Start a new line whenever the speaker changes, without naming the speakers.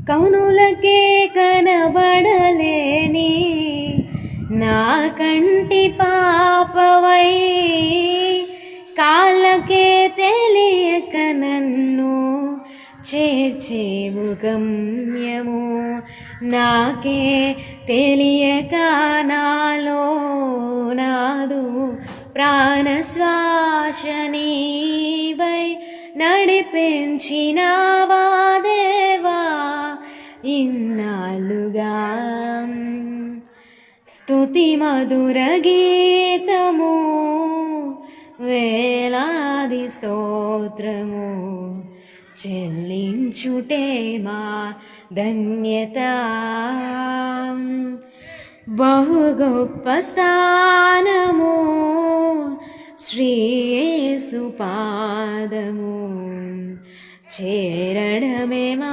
కౌనులకే కనబడలేని నా కంటి పాపవై కాళ్ళకే తెలియక నన్ను చేర్చేవు గమ్యము నాకే తెలియక నాలో నాదు ప్రాణశ్వాస నీవై నడిపించినావా దేవా ఇన్నాళ్ళుగా స్తుతి మధుర గీతము వేలాది స్తోత్రము చెల్లించుటే మా ధన్యత బహు గొప్ప స్థానము శ్రీ యేసు పాదము చేరడమే మా